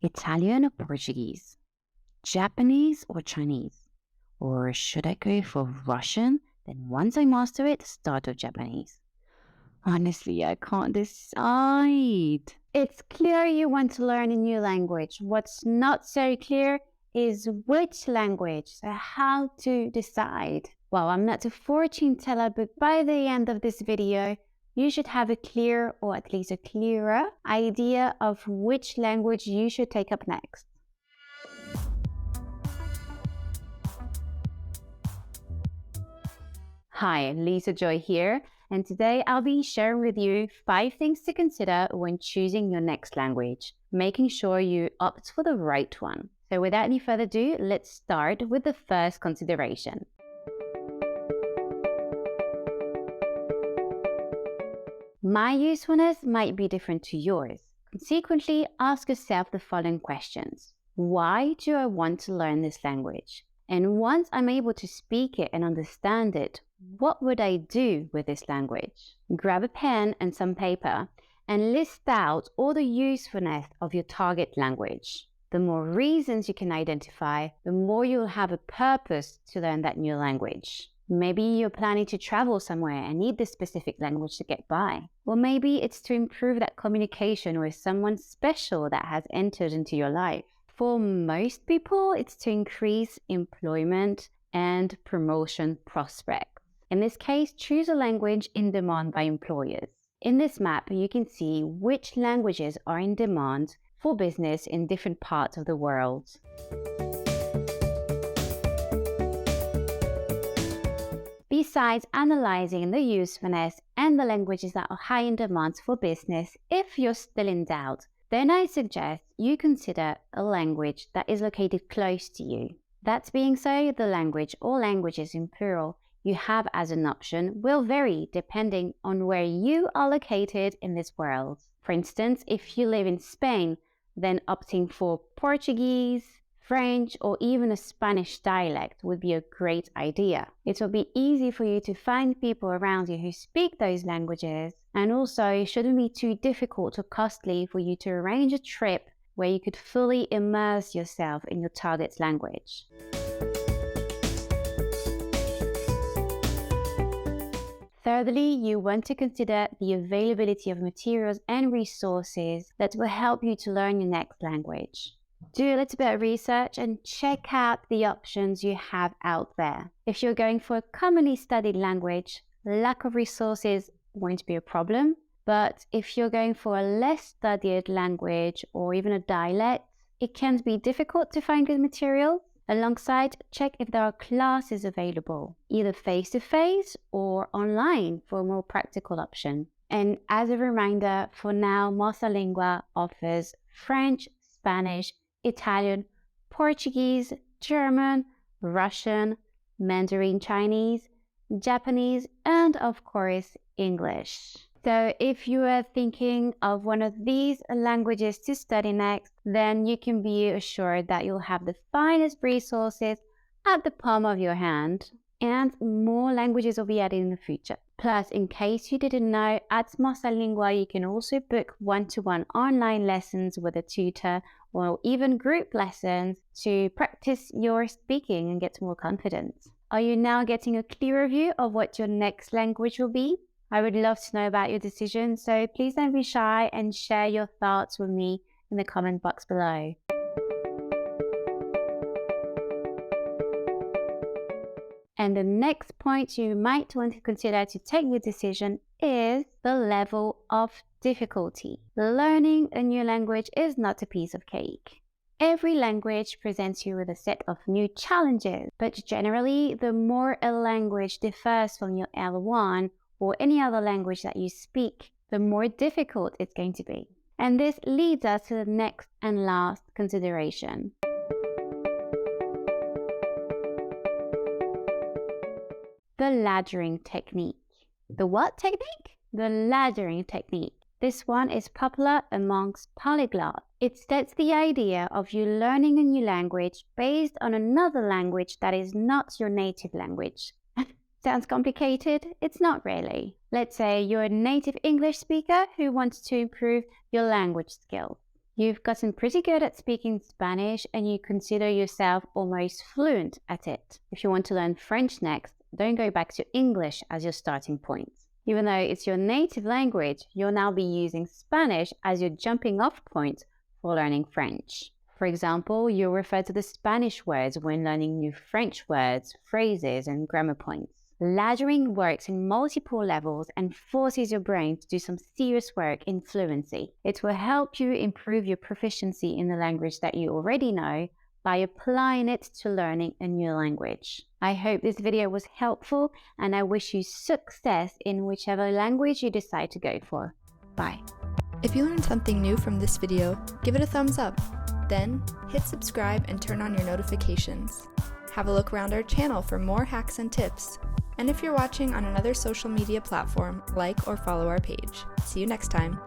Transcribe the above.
Italian or Portuguese? Japanese or Chinese? Or should I go for Russian? Then once I master it, start with Japanese. Honestly, I can't decide. It's clear you want to learn a new language. What's not so clear is which language, so how to decide. Well, I'm not a fortune teller, but by the end of this video, you should have a clear, or at least a clearer, idea of which language you should take up next. Hi, Lisa Joy here, and today I'll be sharing with you 5 things to consider when choosing your next language, making sure you opt for the right one. So without any further ado, let's start with the first consideration. My usefulness might be different to yours. Consequently, ask yourself the following questions. Why do I want to learn this language? And once I'm able to speak it and understand it, what would I do with this language? Grab a pen and some paper and list out all the usefulness of your target language. The more reasons you can identify, the more you'll have a purpose to learn that new language. Maybe you're planning to travel somewhere and need this specific language to get by. Or maybe it's to improve that communication with someone special that has entered into your life. For most people, it's to increase employment and promotion prospects. In this case, choose a language in demand by employers. In this map, you can see which languages are in demand for business in different parts of the world. Besides analyzing the usefulness and the languages that are high in demand for business, if you're still in doubt, then I suggest you consider a language that is located close to you. That being so, the language or languages in plural you have as an option will vary depending on where you are located in this world. For instance, if you live in Spain, then opting for Portuguese, French, or even a Spanish dialect would be a great idea. It will be easy for you to find people around you who speak those languages, and also it shouldn't be too difficult or costly for you to arrange a trip where you could fully immerse yourself in your target's language. Thirdly, you want to consider the availability of materials and resources that will help you to learn your next language. Do a little bit of research and check out the options you have out there. If you're going for a commonly studied language, lack of resources won't be a problem. But if you're going for a less studied language or even a dialect, it can be difficult to find good material. Alongside, check if there are classes available, either face-to-face or online for a more practical option. And as a reminder, for now, Mosalingua offers French, Spanish, Italian, Portuguese, German, Russian, Mandarin Chinese, Japanese, and of course, English. So if you are thinking of one of these languages to study next, then you can be assured that you'll have the finest resources at the palm of your hand, and more languages will be added in the future. Plus, in case you didn't know, at Mosalingua you can also book one-to-one online lessons with a tutor or even group lessons to practice your speaking and get more confidence. Are you now getting a clearer view of what your next language will be? I would love to know about your decision, so please don't be shy and share your thoughts with me in the comment box below. And the next point you might want to consider to take your decision is the level of difficulty. Learning a new language is not a piece of cake. Every language presents you with a set of new challenges, but generally, the more a language differs from your L1 or any other language that you speak, the more difficult it's going to be. And this leads us to the next and last consideration. The laddering technique. The what technique? The laddering technique. This one is popular amongst polyglots. It states the idea of you learning a new language based on another language that is not your native language. Sounds complicated? It's not really. Let's say you're a native English speaker who wants to improve your language skills. You've gotten pretty good at speaking Spanish and you consider yourself almost fluent at it. If you want to learn French next, don't go back to English as your starting point. Even though it's your native language, you'll now be using Spanish as your jumping off point for learning French. For example, you'll refer to the Spanish words when learning new French words, phrases, and grammar points. Laddering works in multiple levels and forces your brain to do some serious work in fluency. It will help you improve your proficiency in the language that you already know by applying it to learning a new language. I hope this video was helpful and I wish you success in whichever language you decide to go for. Bye. If you learned something new from this video, give it a thumbs up. Then, hit subscribe and turn on your notifications. Have a look around our channel for more hacks and tips. And if you're watching on another social media platform, like or follow our page. See you next time.